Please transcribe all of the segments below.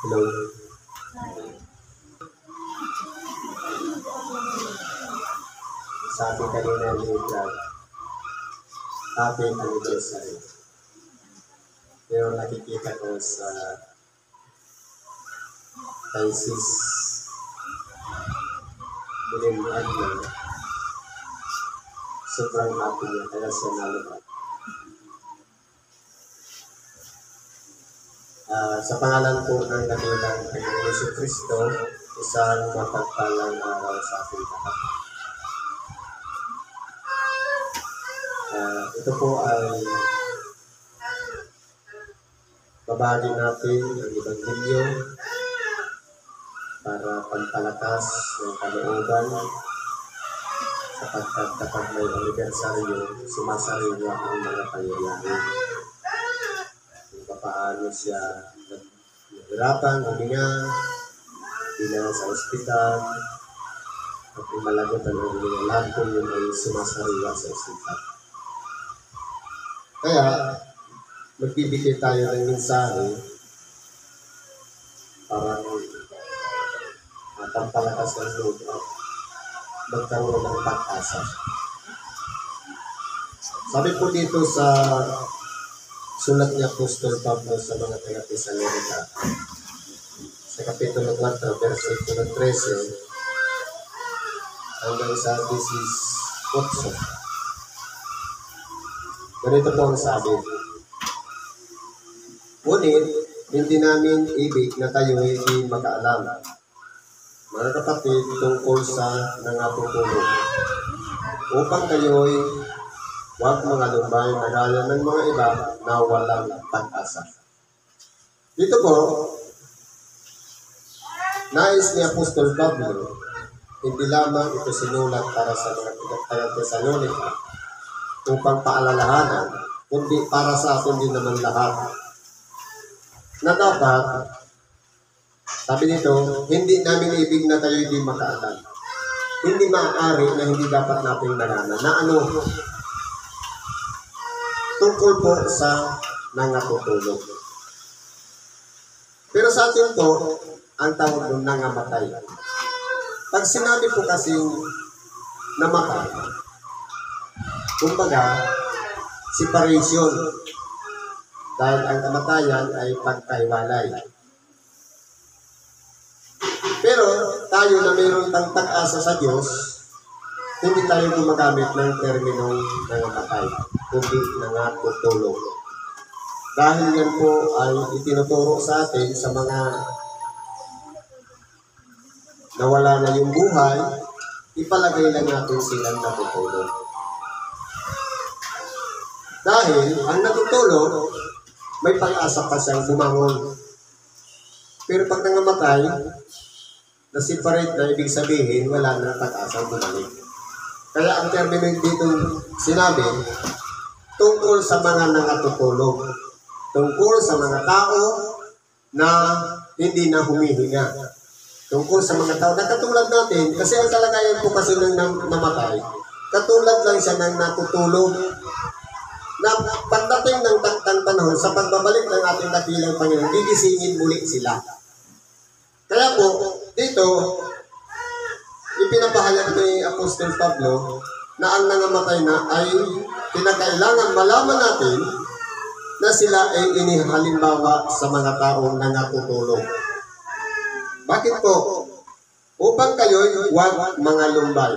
Hello. Sabi kanina ni Brad, happy anniversary. Pero nakikita ko sa kay Sis Bilin Adler, sobrang happy niya kaya siya nalupat. Sa pangalan po ng dakilang Panginoong Jesucristo, isang mapagpalang araw sa ating lahat. Ito po ay babagi natin ang Ebanghelyo para pampalakas ng kalooban sapagkat kapag may anibersaryo, sumasariwa ang mga pangyayari. Kung paano siya nahirapan, huminga, bilang sa ospital, at kung malagot ang huminga, lahat po yun ay sumasariwa sa ospital. Kaya, magbibigay tayo ng mensahe para pampalakas ng loob at magkaroon ng pag-asa. Sabi po dito sa sulat ni Apostol Pablo sa mga taga-Tesalonica, sa Kapitulo 4, versikulo 13, hanggang sa 18. Ganito po ang sabi. Ngunit, hindi namin ibig na kayo hindi makaalam, mga kapatid, tungkol sa nangatutulog, upang kayo'y huwag mga lumbay na gaya ng mga iba na walang pag-asa. Dito po, nais ni Apostol Pablo, hindi lamang ito sinulat para sa mga taga-Tesalonica upang paalalahanan, kundi para sa atin din naman lahat, na dapat, sabi nito, hindi namin ibig na tayo hindi makaalam. Hindi maaari na hindi dapat natin nalaman na ano, tungkol po sa nangatutulog. Pero sa atin po, ang tawag doon nangamatay. Pag sinabi po kasing namatay, kumbaga, separation. Dahil ang kamatayan ay pagkaiwalay. Pero tayo na mayroon tang pag-asa sa Diyos, hindi tayo gumagamit ng terminong nangamatay, kundi nangatutulog. Dahil yan po ay itinuturo sa atin sa mga nawala na yung buhay, ipalagay lang natin silang natutulog. Dahil ang natutulog, may pag-asa pa siyang bumangon. Pero pag nangamatay, na-separate na, ibig sabihin, wala nang pag-asang bumalik. Kaya ang termino dito sinabi, tungkol sa mga nangatutulog, tungkol sa mga tao na hindi na humihinga, tungkol sa mga tao na katulad natin, kasi ang kalagayan po kasi ng namatay, katulad lang siya ng natutulog, na pagdating ng panahon sa pagbabalik ng ating dakilang Panginoon, gigisingin muli sila. Kaya po, dito, ipinapahayag ni Apostol Pablo na ang nangamatay na ay kinakailangan malaman natin na sila ay inihalimbawa sa mga taong nangatutulog. Bakit po? Upang kayo'y huwag mga lumbay.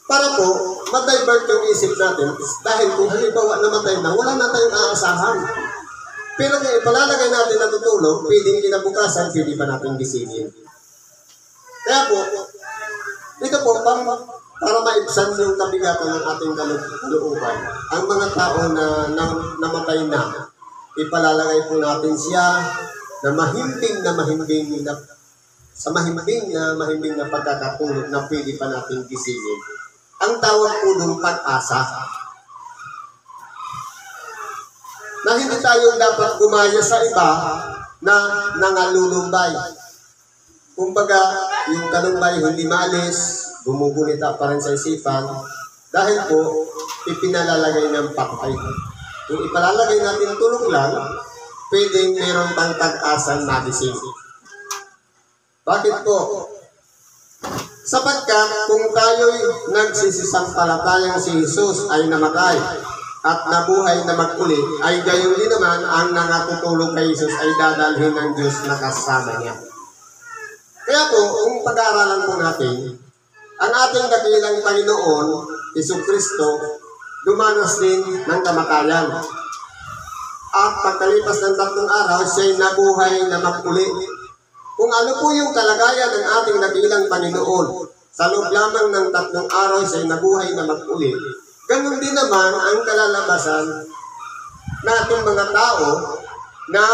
Para po, ma-divert yung isip natin dahil kung halimbawa namatay na, wala na tayong aasahan. Pero kung ipalalagay natin na tutulog, pwedeng kinabukasan, pwede pa natin gisingin. Kaya po, ito po, para maibsan yung kabigatan ng ating kalooban, ang mga tao na namatay na, ipalalagay po natin siya na mahimbing na pagkakatulog na pwede pa natin gisingin. Ang tawag po ng pag-asa. Na hindi tayo dapat gumaya sa iba na nangalulumbay. Kumbaga, yung kalumbay hindi maalis, gumugunita pa rin sa isipan, dahil po, ipinalalagay ng patay. Kung ipalalagay natin tulog lang, pwedeng meron pang pag-asang nagising. Bakit po? Sapagkat kung tayo'y nagsisisampalatayang si Jesus ay namatay at nabuhay na maguli, ay gayon din naman ang nangatutulong kay Jesus ay dadalhin ng Diyos na kasama niya. Kaya po, kung pag-aaralan po natin, ang ating dakilang Panginoon, Jesucristo, dumanas din ng kamatayan. At pagkalipas ng 3 araw, siya'y nabuhay na maguli. Kung ano po yung kalagayan ng ating dakilang Panginoon, sa loob lamang ng 3 araw, siya'y nabuhay na maguli. Ganun din naman ang kalalabasan nating mga tao na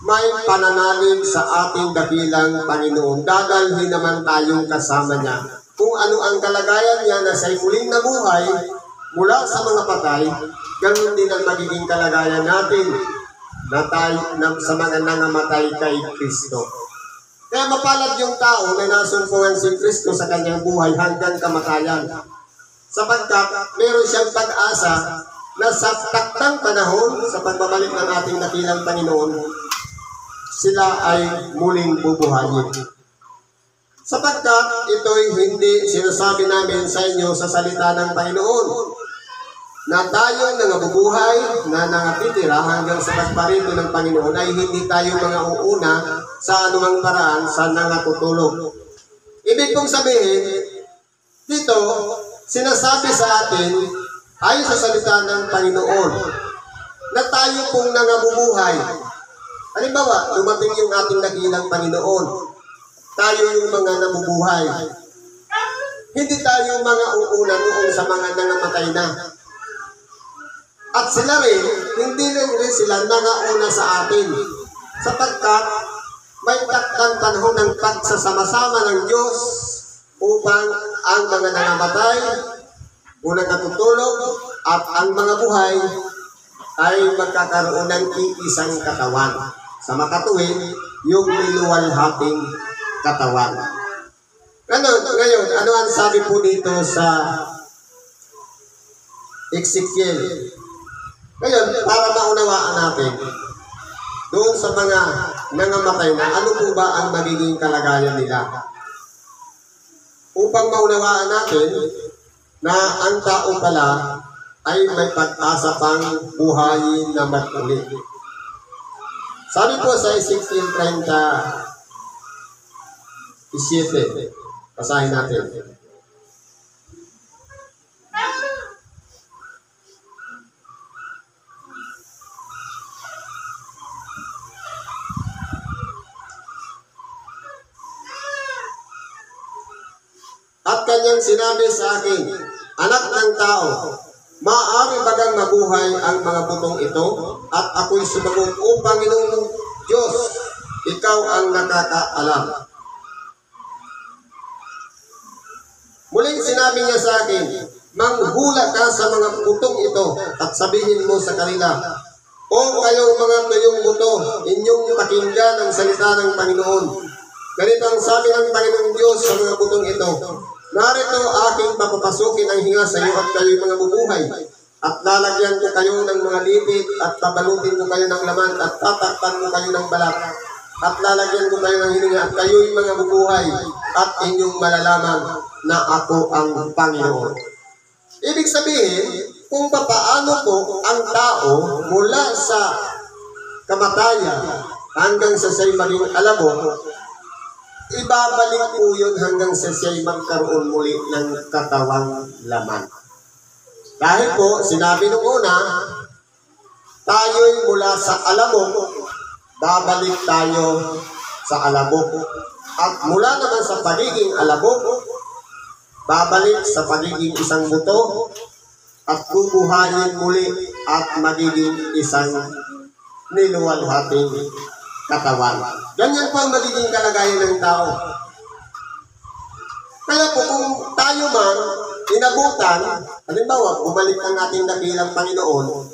may pananalig sa ating dakilang Panginoon. Dadalhin naman tayong kasama niya. Kung ano ang kalagayan niya na siya'y muling nabuhay mula sa mga patay, ganun din ang magiging kalagayan natin na sa mga nangamatay kay Kristo. Kaya mapalad yung tao na nasumpungan si Kristo sa kanyang buhay hanggang kamatayan. Sapagkat meron siyang pag-asa na sa taktang panahon sa pagbabalik ng ating dakilang Panginoon, sila ay muling bubuhayin. Sapagkat ito'y hindi sinasabi namin sa inyo sa salita ng Panginoon, na tayo na nabubuhay, na nangatitira hanggang sa pagparito ng Panginoon ay hindi tayo mga uuna sa anumang paraan sa nangatutulog. Ibig kong sabihin, dito, sinasabi sa atin, ayon sa salita ng Panginoon, na tayo pong nangabubuhay. Halimbawa, dumating yung ating dakilang Panginoon, tayo yung mga nabubuhay. Hindi tayo mga uuna noon sa mga nangamatay na. At sila rin, hindi rin sila nangauna sa atin. Sapagkat may taktang panahon ng pagsasama-sama ng Diyos upang ang mga nangamatay, unang natutulog, at ang mga buhay ay magkakaroon ng iisang katawan. Sa makatuwid, yung niluwalhating katawan. Ngayon, ano ang sabi po dito sa Ezekiel? Ngayon, para maunawaan natin, doon sa mga nangamatay na, ano po ba ang magiging kalagayan nila? Upang maunawaan natin na ang tao pala ay may pag-asa pang buhayin na maguli. Sabi po sa Ezekiel 37, basahin natin. At kanyang sinabi sa akin, anak ng tao, maaari bagang mabuhay ang mga butong ito? At ako'y sumagot, O Panginoong Diyos, ikaw ang nakakaalam. Muling sinabi niya sa akin, manghula ka sa mga butong ito at sabihin mo sa kanila, O kayong mga tuyong buto, inyong pakinggan ang salita ng Panginoon. Ganito ang sabi ng Panginoong Diyos sa mga butong ito, narito aking papapasukin ang hinga sa iyo at kayo'y mga bubuhay. At lalagyan ko kayo ng mga lipit at pabalutin ko kayo ng laman at tatakpan ko kayo ng balat. At lalagyan ko kayo ng hininga at kayo'y mga bubuhay at inyong malalaman na ako ang Panginoon. Ibig sabihin, kung papaano po ang tao mula sa kamatayan hanggang sa siya'y maging alabok, ibabalik po yun hanggang sa siya'y magkaroon muli ng katawang laman. Dahil po, sinabi nung una, tayo'y mula sa alabok, babalik tayo sa alabok. At mula naman sa pagiging alabok, babalik sa pagiging isang buto, at bubuhayin muli at magiging isang niluwalhating katawan. Ganyan po ang magiging kalagayan ng tao. Kaya po kung tayo man inabutan, halimbawa, bumalik ang ating dakilang Panginoon,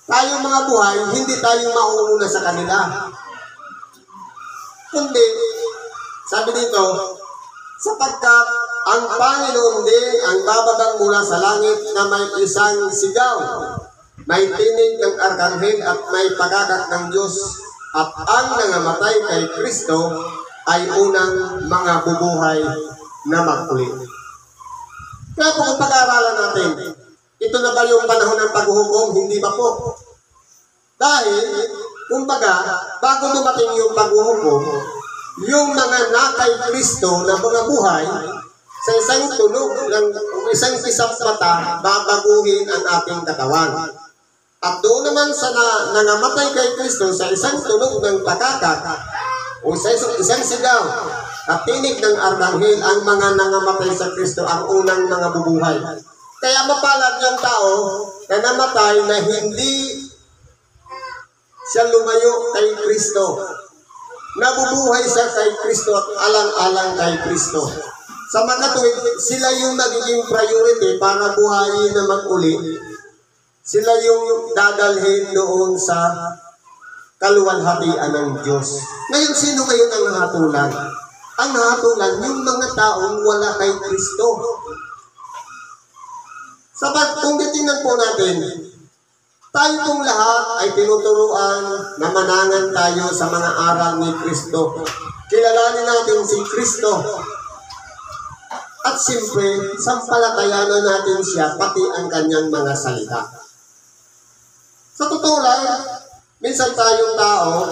tayo mga buhay, hindi tayo mauuna sa kanila. Kundi, sabi dito, sapagkat ang Panginoon din ang bababang mula sa langit na may isang sigaw may tinig ng arkanghel at may pagkakak ng Diyos, at ang nangamatay kay Kristo ay unang mga bubuhay na maguli. Kaya po kung pag-aaralan natin, ito na ba yung panahon ng paghuhukom? Hindi ba po? Dahil, kumbaga, bago dumating yung paghuhukom, yung mga nakay Kristo na mga buhay, sa isang tunog ng isang mata, babaguhin ang ating katawan. At doon naman sa nangamatay kay Kristo, sa isang tunog ng pakakak, o sa isang sigaw, at tinig ng arkanghel, ang mga nangamatay sa Kristo ang unang mga bubuhay. Kaya mapalad yung tao na namatay na hindi siya lumayo kay Kristo. Nabubuhay siya kay Kristo at alang-alang kay Kristo. Sa mga tuwid, sila yung nagiging priority para buhayin na mag-uli. Sila yung dadalhin doon sa kaluwalhatian ng Diyos. Ngayon, sino ngayon ang nahatulan? Ang nahatulan, yung mga taong wala kay Kristo. Kung titingnan po natin, tayo pong lahat ay tinuturuan na manangan tayo sa mga aral ni Kristo. Kilalanin natin si Kristo. At siyempre, sampalatayanan natin siya, pati ang kanyang mga salita. Sa totoo lang, minsan tayong tao,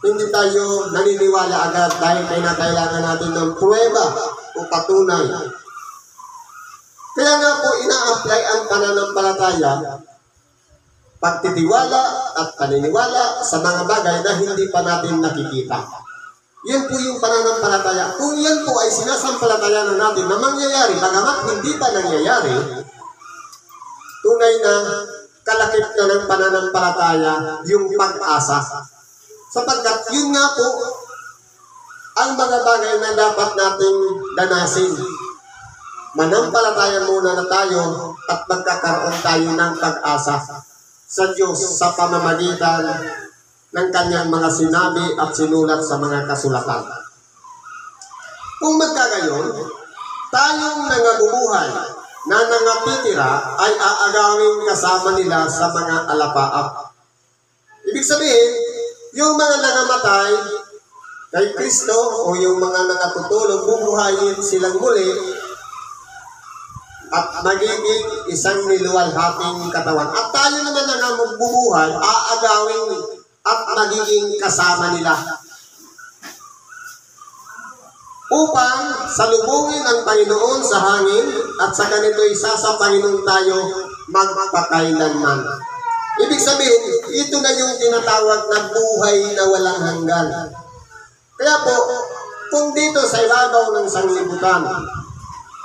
hindi tayo naniniwala agad dahil kailangan natin ng pruweba o patunay. Kaya nga po ina-apply ang pananampalataya, pagtitiwala at paniniwala sa mga bagay na hindi pa natin nakikita. Yan po yung pananampalataya. Kung yan po ay sinasampalatayanan natin na mangyayari, bagamat hindi pa nangyayari, tunay na kalakip na ng pananampalataya yung pag-asa. Sapagkat yun nga po ang mga bagay na dapat nating danasin. Manampalataya muna na tayo at magkakaroon tayo ng pag-asa sa Diyos sa pamamagitan ng kanyang mga sinabi at sinulat sa mga kasulatan. Kung magkagayon, tayong nangabubuhay na nangatitira ay aagawin kasama nila sa mga alapaap. Ibig sabihin, yung mga nangamatay kay Kristo o yung mga nangatutulog, bubuhayin silang muli at magiging isang niluwalhating katawan. At tayo naman na magbubuhay, aagawin at magiging kasama nila. Upang salubungin ang Panginoon sa hangin at sa ganito'y sasapahinon tayo magpakailanman. Ibig sabihin, ito na yung tinatawag na buhay na walang hanggan. Kaya po, kung dito sa ibabaw ng sanglibutan,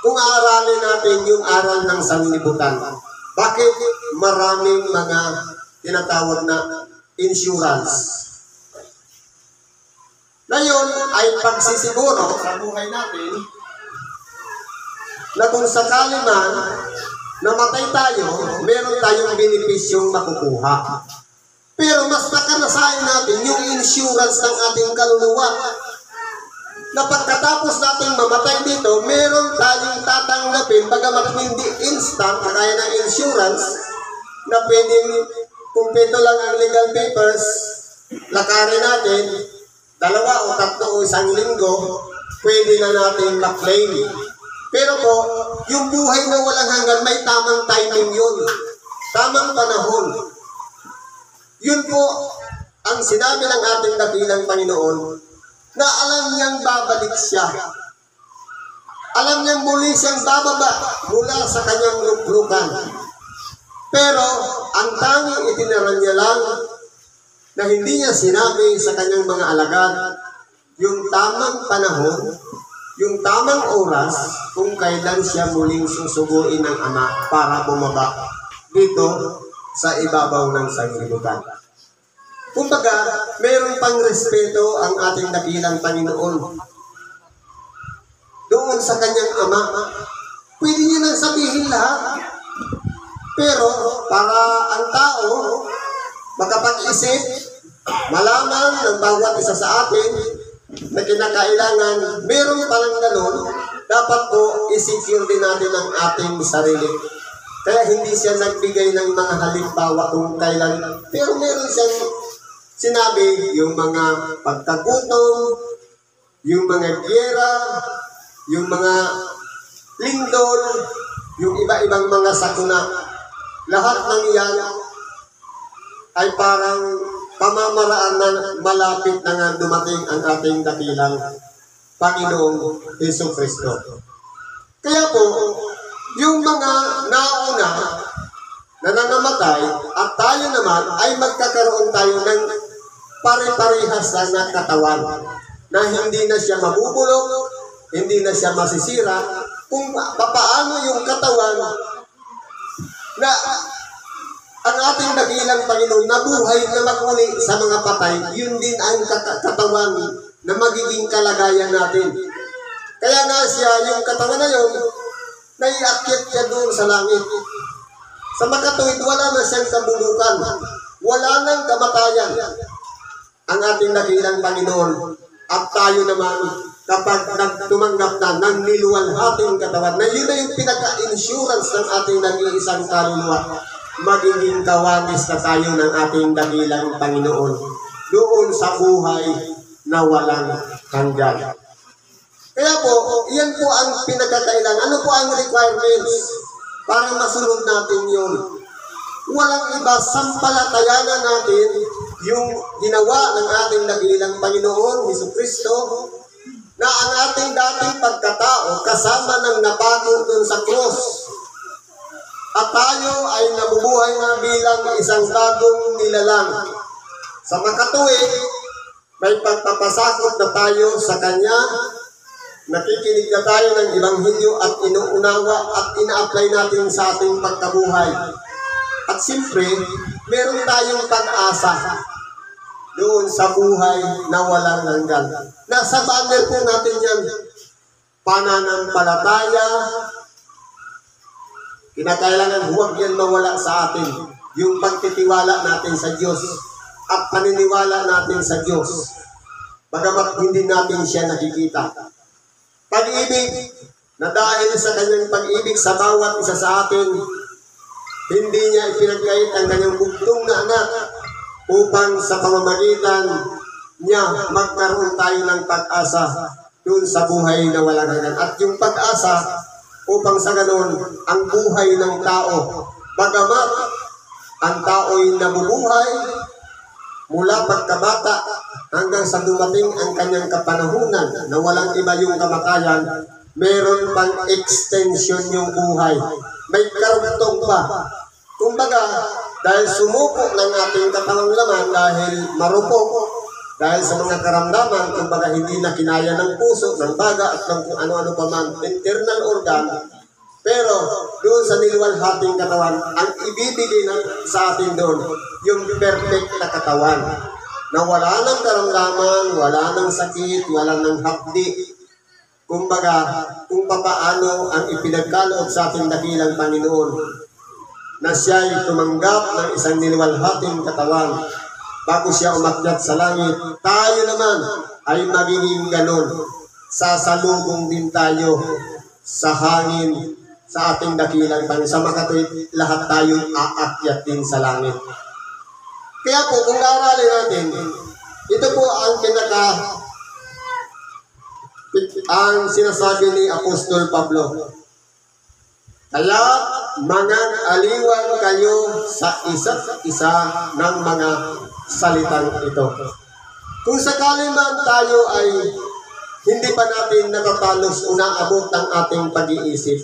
kung aaralin natin yung aral ng sanglibutan, bakit maraming mga tinatawag na insurance? Ngayon ay pagsisiguro sa buhay natin na kung sakali man namatay tayo, meron tayong benepisyong makukuha. Pero mas nakanasain natin yung insurance ng ating kaluluwa. Na pagkatapos natin mamatay dito, meron tayong tatanggapin, bagamat hindi instant, kaya ng insurance, na pwedeng kumpleto lang ang legal papers, lakarin natin, 2 o 3 o 1 linggo, pwede na natin ma-claim. Pero po, yung buhay na walang hanggan, may tamang timing yun. Tamang panahon. Yun po ang sinabi ng ating dakilang Panginoon na alam niyang babalik siya. Alam niyang muli siyang bababa mula sa kanyang luklukan. Pero ang tanging itinaran niya lang na hindi niya sinabi sa kanyang mga alagad yung tamang panahon, yung tamang oras kung kailan siya muling susuguin ng Ama para bumaba dito sa ibabaw ng sanglibutan. Kumbaga, mayroon pang respeto ang ating dakilang Panginoon doon sa kanyang Ama. Pwede niya nang sabihin lahat. Pero para ang tao makapag-isip, malaman ng bawat isa sa atin na kinakailangan, meron palang ganun, dapat po i-secure din natin ang ating sarili. Kaya hindi siya nagbigay ng mga halimbawa kung kailan. Pero meron siyang sinabi, yung mga pagkagutom, yung mga giyera, yung mga lindol, yung iba-ibang mga sakuna. Lahat ng iyan ay parang pamamaraan na malapit na nga dumating ang ating dakilang Panginoong Jesucristo. Kaya po, yung mga nauna na nangamatay at tayo naman ay magkakaroon tayo ng pare-parehas na katawan na hindi na siya mabubulok, hindi na siya masisira, kung papaano yung katawan na ang ating dakilang Panginoon nabuhay na magmuli sa mga patay, yun din ang katawan na magiging kalagayan natin. Kaya nga siya, yung katawan na yun, naiakyat siya doon sa langit. Sa makatuwid, wala na siyang kabulukan. Wala nang kamatayan ang ating dakilang Panginoon. At tayo naman, kapag nagtumanggap na ng niluwalhating katawan, na yun na yung pinaka-insurance ng ating nag-iisang kaluluwa, magiging kawanis na tayo ng ating dakilang Panginoon doon sa buhay na walang hanggan. Kaya po, iyan po ang pinagkakailangan. Ano po ang requirements para masunod natin yun? Walang iba, sampalatayanan natin yung ginawa ng ating dakilang Panginoon, Jesucristo, na ang ating dating pagkatao kasama ng nabago doon sa cross. At tayo ay nabubuhay na bilang isang bagong nilalang. Sa makatuwid, may pagpapasakop na tayo sa Kanya, nakikinig na tayo ng Ebanghelyo at inuunawa at ina-apply natin sa ating pagkabuhay. At siyempre, meron tayong pag-asa doon sa buhay na walang hanggan. Nasa banner po natin yan. Pananampalataya. Kinakailangan huwag yan mawala sa atin. Yung pagtitiwala natin sa Diyos at paniniwala natin sa Diyos. Bagamat hindi natin siya nakikita. Pag-ibig na dahil sa kanyang pag-ibig sa bawat isa sa atin, hindi niya ipinagkait ang kanyang bugtong na anak upang sa pamamagitan niya magkaroon tayo ng pag-asa doon sa buhay na walang hanggan. At yung pag-asa upang sa ganon ang buhay ng tao, bagamat ang tao'y nabubuhay mula pagkabata hanggang sa dumating ang kanyang kapanahunan na walang iba yung kamatayan, meron pang extension yung buhay. May karugtong pa. Kumbaga, dahil sumuko ng ating katawang laman, dahil marupok, dahil sa mga karamdaman, kumbaga hindi na kinaya ng puso, ng baga, at ng kung ano-ano pa man, internal organ, pero doon sa niluwalhating katawan, ang ibibigay sa atin doon, yung perfect na katawan, na wala nang karamdaman, wala nang sakit, wala nang hapdi. Kumbaga, kung papaano ang ipinagkaloob sa ating dakilang Panginoon, na siya'y tumanggap ng isang niluwalhating katawan bago siya umakyat sa langit, tayo naman ay magiging ganon. Sasalubong din tayo sa hangin sa ating dakilang Panginoon. Sa makatuwid, lahat tayo aakyat din sa langit. Kaya po, kung aralin natin, ito po ang sinasabi ni Apostol Pablo. Kaya manag-aliwan kayo sa isa't isa ng mga salitang ito. Kung sakali man tayo ay hindi pa natin natatalos o naabot ng ating pag-iisip,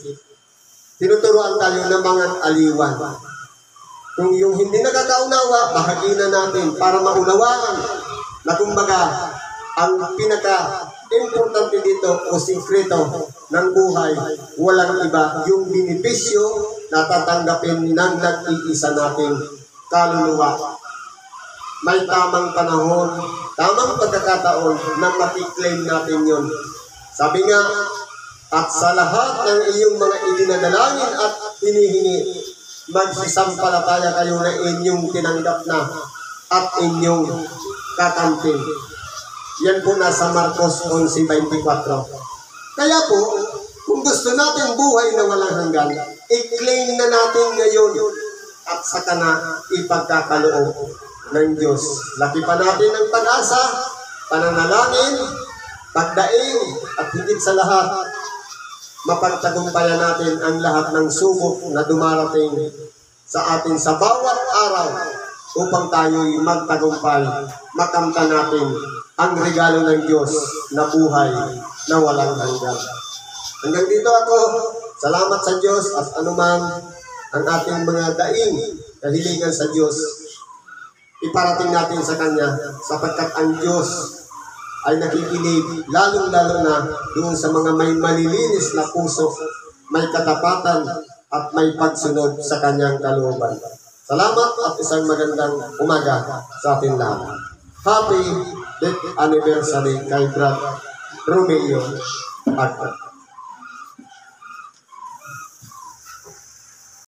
tinuturuan tayo ng mga aliwan. Kung yung hindi nakakaunawa, bahagina natin para maunawaan na kumbaga ang pinaka-importante dito o sikreto ng buhay, walang iba, yung benepisyo na tatanggapin ng nag-iisa nating kaluluwa. May tamang panahon, tamang pagkakataon na makiklaim natin yun. Sabi nga, at sa lahat ng iyong mga idinadalangin at hinihingi, magsisampalataya kayo na inyong tinanggap na at inyong kakamtin. Yan po nasa Marcos 11:24. Kaya po, kung Kung gusto natin buhay na walang hanggan, i-claim na natin ngayon at saka na ipagkakaloob ng Diyos. Laki pa natin ng pag-asa, pananalangin, pagdaing, at higit sa lahat, mapagtagumpayan natin ang lahat ng subok na dumarating sa atin sa bawat araw upang tayo'y magtagumpay, makamta natin ang regalo ng Diyos na buhay na walang hanggan. Hanggang dito ako, salamat sa Diyos at anuman ang ating mga daing kahilingan sa Diyos, iparating natin sa Kanya sapagkat ang Diyos ay nakikinig lalong-lalo na doon sa mga may malilinis na puso, may katapatan at may pagsunod sa Kanyang kalooban. Salamat at isang magandang umaga sa ating lahat. Happy 10th anniversary kay Brad Romeo Agta.